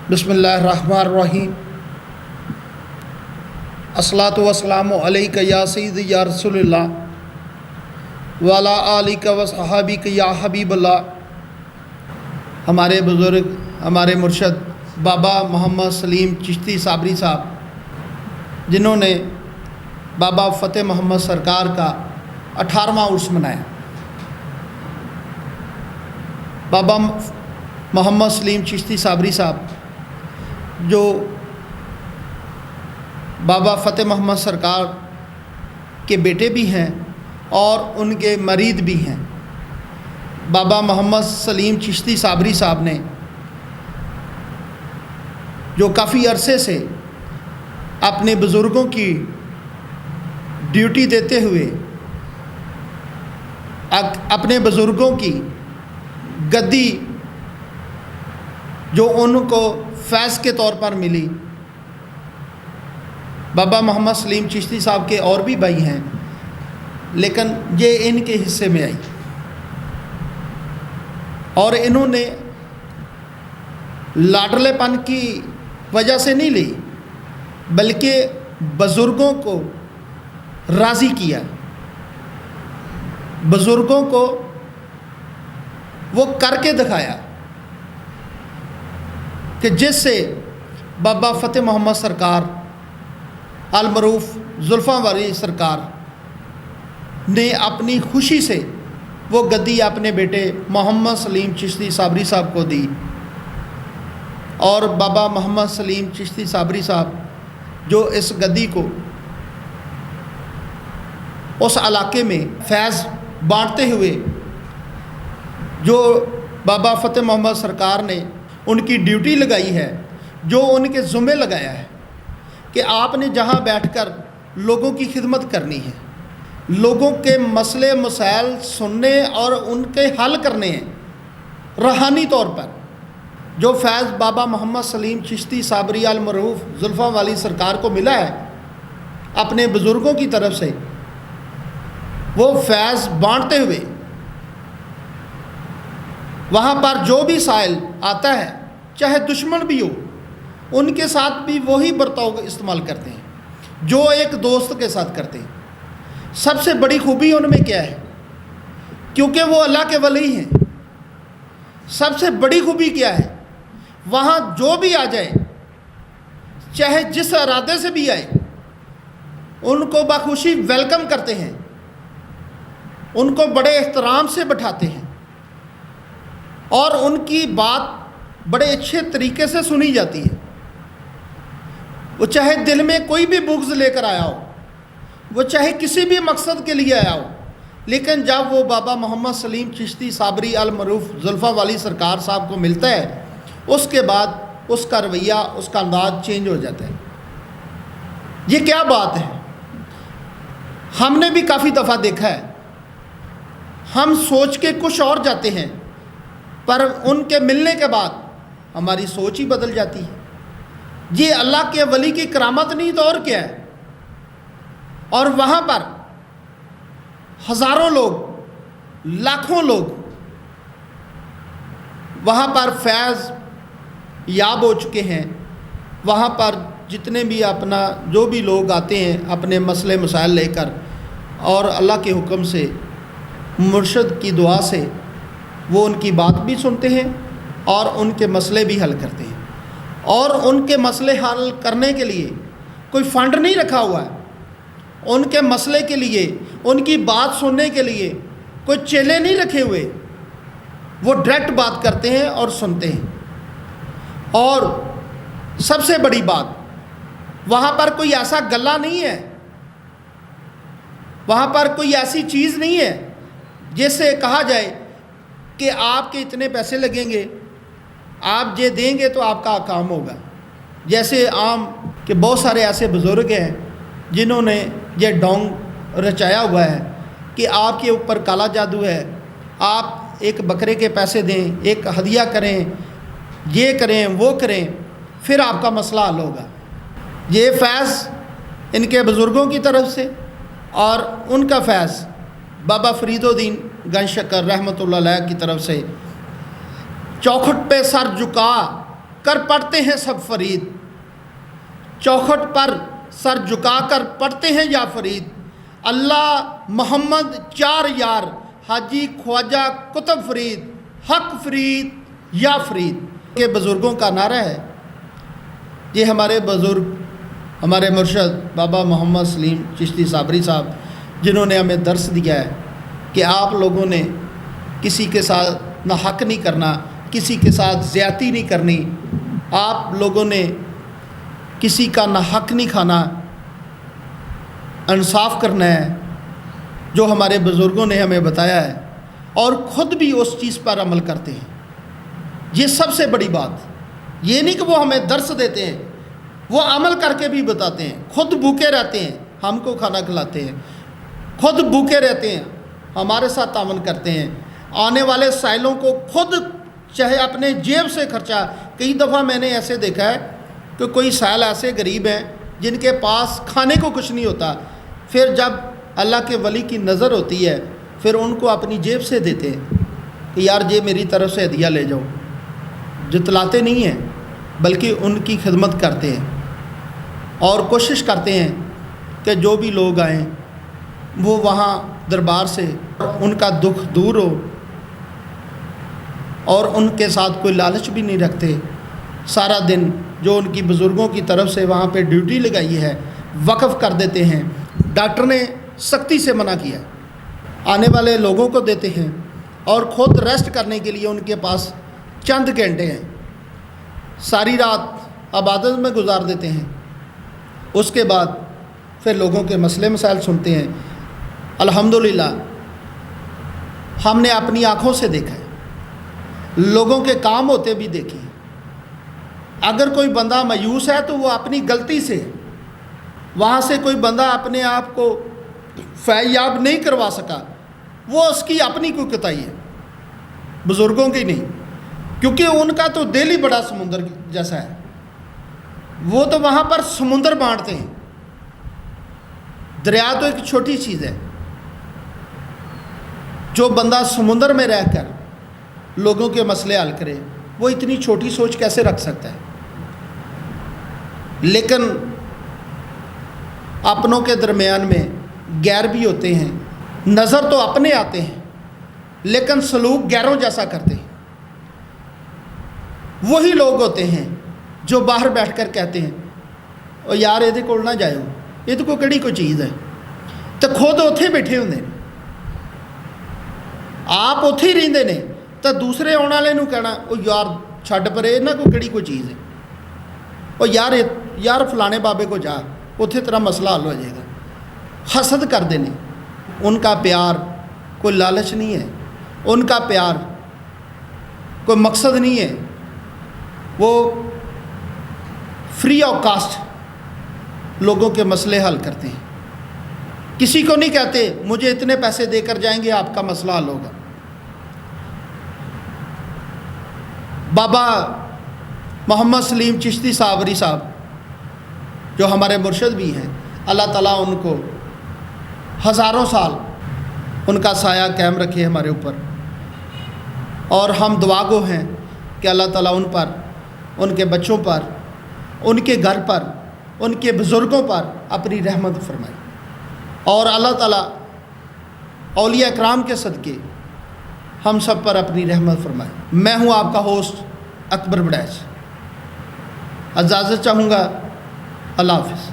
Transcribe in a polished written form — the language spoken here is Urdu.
بسم اللہ الرحمن الرحیم۔ الصلاۃ والسلام علیک یا سیدی یا رسول اللہ وعلی آلک و صحابک یا حبیب اللہ۔ ہمارے بزرگ، ہمارے مرشد بابا محمد سلیم چشتی صابری صاحب، جنہوں نے بابا فتح محمد سرکار کا 18واں عرس منایا۔ بابا محمد سلیم چشتی صابری صاحب جو بابا فتح محمد سرکار کے بیٹے بھی ہیں اور ان کے مرید بھی ہیں۔ بابا محمد سلیم چشتی صابری صاحب نے جو کافی عرصے سے اپنے بزرگوں کی ڈیوٹی دیتے ہوئے اپنے بزرگوں کی گدی جو ان کو فیض کے طور پر ملی، بابا محمد سلیم چشتی صاحب کے اور بھی بھائی ہیں لیکن یہ ان کے حصے میں آئی، اور انہوں نے لاڈلے پن کی وجہ سے نہیں لی بلکہ بزرگوں کو راضی کیا، بزرگوں کو وہ کر کے دکھایا کہ جس سے بابا فتح محمد سرکار المعروف زلفاں والی سرکار نے اپنی خوشی سے وہ گدی اپنے بیٹے محمد سلیم چشتی صابری صاحب کو دی، اور بابا محمد سلیم چشتی صابری صاحب جو اس گدی کو اس علاقے میں فیض بانٹتے ہوئے، جو بابا فتح محمد سرکار نے ان کی ڈیوٹی لگائی ہے، جو ان کے ذمہ لگایا ہے کہ آپ نے جہاں بیٹھ کر لوگوں کی خدمت کرنی ہے، لوگوں کے مسئلے مسائل سننے اور ان کے حل کرنے ہیں، روحانی طور پر جو فیض بابا محمد سلیم چشتی صابری المعروف زلفاں والی سرکار کو ملا ہے اپنے بزرگوں کی طرف سے، وہ فیض بانٹتے ہوئے وہاں پر جو بھی سائل آتا ہے چاہے دشمن بھی ہو ان کے ساتھ بھی وہی برتاؤ استعمال کرتے ہیں جو ایک دوست کے ساتھ کرتے ہیں۔ سب سے بڑی خوبی ان میں کیا ہے؟ کیونکہ وہ اللہ کے ولی ہیں، سب سے بڑی خوبی کیا ہے؟ وہاں جو بھی آ جائے چاہے جس ارادے سے بھی آئے ان کو بخوشی ویلکم کرتے ہیں، ان کو بڑے احترام سے بٹھاتے ہیں اور ان کی بات بڑے اچھے طریقے سے سنی جاتی ہے۔ وہ چاہے دل میں کوئی بھی بغض لے کر آیا ہو، وہ چاہے کسی بھی مقصد کے لیے آیا ہو، لیکن جب وہ بابا محمد سلیم چشتی صابری المعروف زلفاں والی سرکار صاحب کو ملتا ہے اس کے بعد اس کا رویہ، اس کا انداز چینج ہو جاتا ہے۔ یہ کیا بات ہے؟ ہم نے بھی کافی دفعہ دیکھا ہے، ہم سوچ کے کچھ اور جاتے ہیں پر ان کے ملنے کے بعد ہماری سوچ ہی بدل جاتی ہے۔ یہ اللہ کے ولی کی کرامت نہیں تو اور کیا ہے؟ اور وہاں پر ہزاروں لوگ، لاکھوں لوگ وہاں پر فیض یاب ہو چکے ہیں۔ وہاں پر جتنے بھی اپنا جو بھی لوگ آتے ہیں اپنے مسئلے مسائل لے کر، اور اللہ کے حکم سے مرشد کی دعا سے وہ ان کی بات بھی سنتے ہیں اور ان کے مسئلے بھی حل کرتے ہیں، اور ان کے مسئلے حل کرنے کے لیے کوئی فنڈ نہیں رکھا ہوا ہے، ان کے مسئلے کے لیے، ان کی بات سننے کے لیے کوئی چیلے نہیں رکھے ہوئے، وہ ڈائریکٹ بات کرتے ہیں اور سنتے ہیں۔ اور سب سے بڑی بات، وہاں پر کوئی ایسا گلہ نہیں ہے، وہاں پر کوئی ایسی چیز نہیں ہے جس سے کہا جائے کہ آپ کے اتنے پیسے لگیں گے، آپ یہ دیں گے تو آپ کا کام ہوگا۔ جیسے عام کہ بہت سارے ایسے بزرگ ہیں جنہوں نے یہ ڈونگ رچایا ہوا ہے کہ آپ کے اوپر کالا جادو ہے، آپ ایک بکرے کے پیسے دیں، ایک ہدیہ کریں، یہ کریں وہ کریں، پھر آپ کا مسئلہ حل ہوگا۔ یہ فیض ان کے بزرگوں کی طرف سے، اور ان کا فیض بابا فرید الدین گنج شکر رحمۃ اللہ علیہ کی طرف سے چوکھٹ پہ سر جھکا کر پڑھتے ہیں سب فرید، چوکھٹ پر سر جھکا کر پڑھتے ہیں یا فرید، اللہ محمد چار یار، حاجی خواجہ قطب فرید، حق فرید یا فرید۔ کے بزرگوں کا نعرہ ہے، یہ ہمارے بزرگ، ہمارے مرشد بابا محمد سلیم چشتی صابری صاحب، جنہوں نے ہمیں درس دیا ہے کہ آپ لوگوں نے کسی کے ساتھ نہ حق نہیں کرنا، کسی کے ساتھ زیادتی نہیں کرنی، آپ لوگوں نے کسی کا نہ حق نہیں کھانا، انصاف کرنا ہے، جو ہمارے بزرگوں نے ہمیں بتایا ہے، اور خود بھی اس چیز پر عمل کرتے ہیں۔ یہ سب سے بڑی بات، یہ نہیں کہ وہ ہمیں درس دیتے ہیں، وہ عمل کر کے بھی بتاتے ہیں، خود بھوکے رہتے ہیں، ہم کو کھانا کھلاتے ہیں، خود بھوکے رہتے ہیں، ہمارے ساتھ تعاون کرتے ہیں، آنے والے سائلوں کو خود چاہے اپنے جیب سے خرچہ۔ کئی دفعہ میں نے ایسے دیکھا ہے کہ کوئی سائل ایسے غریب ہیں جن کے پاس کھانے کو کچھ نہیں ہوتا، پھر جب اللہ کے ولی کی نظر ہوتی ہے پھر ان کو اپنی جیب سے دیتے ہیں کہ یار یہ میری طرف سے ہدیہ لے جاؤ، جتلاتے نہیں ہیں بلکہ ان کی خدمت کرتے ہیں، اور کوشش کرتے ہیں کہ جو بھی لوگ آئیں وہ وہاں دربار سے ان کا دکھ دور ہو، اور ان کے ساتھ کوئی لالچ بھی نہیں رکھتے۔ سارا دن جو ان کی بزرگوں کی طرف سے وہاں پہ ڈیوٹی لگائی ہے وقف کر دیتے ہیں۔ ڈاکٹر نے سختی سے منع کیا، آنے والے لوگوں کو دیتے ہیں، اور خود ریسٹ کرنے کے لیے ان کے پاس چند گھنٹے ہیں، ساری رات عبادت میں گزار دیتے ہیں۔ اس کے بعد پھر لوگوں کے مسئلے مسائل سنتے ہیں۔ الحمدللہ ہم نے اپنی آنکھوں سے دیکھا ہے، لوگوں کے کام ہوتے بھی دیکھے ہیں۔ اگر کوئی بندہ مایوس ہے تو وہ اپنی غلطی سے، وہاں سے کوئی بندہ اپنے آپ کو فیاض نہیں کروا سکا، وہ اس کی اپنی کوئی کوتاہی ہے، بزرگوں کی نہیں، کیونکہ ان کا تو دل ہی بڑا سمندر جیسا ہے، وہ تو وہاں پر سمندر بانٹتے ہیں۔ دریا تو ایک چھوٹی چیز ہے، جو بندہ سمندر میں رہ کر لوگوں کے مسئلے حل کرے وہ اتنی چھوٹی سوچ کیسے رکھ سکتا ہے؟ لیکن اپنوں کے درمیان میں غیر بھی ہوتے ہیں، نظر تو اپنے آتے ہیں لیکن سلوک غیروں جیسا کرتے ہیں۔ وہی لوگ ہوتے ہیں جو باہر بیٹھ کر کہتے ہیں او یار یہ کول نہ جاؤ، یہ تو کوئی کوئی چیز ہے، تو خود اوتھے بیٹھے ہوندے نے، آپ اوتھے ہی رہندے نے، تو دوسرے آنے والے نوں کہنا او یار چھڈ پرے، نہ کوئی چیز ہے، او یار فلانے بابے کو جا، اوتھے تیرا مسئلہ حل ہو جائے گا۔ حسد کردے نے۔ ان کا پیار کوئی لالچ نہیں ہے، ان کا پیار کوئی مقصد نہیں ہے، وہ فری آف کاسٹ لوگوں کے مسئلے حل کرتے ہیں۔ کسی کو نہیں کہتے مجھے اتنے پیسے دے کر جائیں گے آپ کا مسئلہ حل ہوگا۔ بابا محمد سلیم چشتی صابری صاحب جو ہمارے مرشد بھی ہیں، اللہ تعالیٰ ان کو ہزاروں سال ان کا سایہ قائم رکھے ہمارے اوپر، اور ہم دعا گو ہیں کہ اللہ تعالیٰ ان پر، ان کے بچوں پر، ان کے گھر پر، ان کے بزرگوں پر اپنی رحمت فرمائے، اور اللہ تعالیٰ اولیاء اکرام کے صدقے ہم سب پر اپنی رحمت فرمائے۔ میں ہوں آپ کا ہوسٹ اکبر بڑیچ، اجازت چاہوں گا، اللہ حافظ۔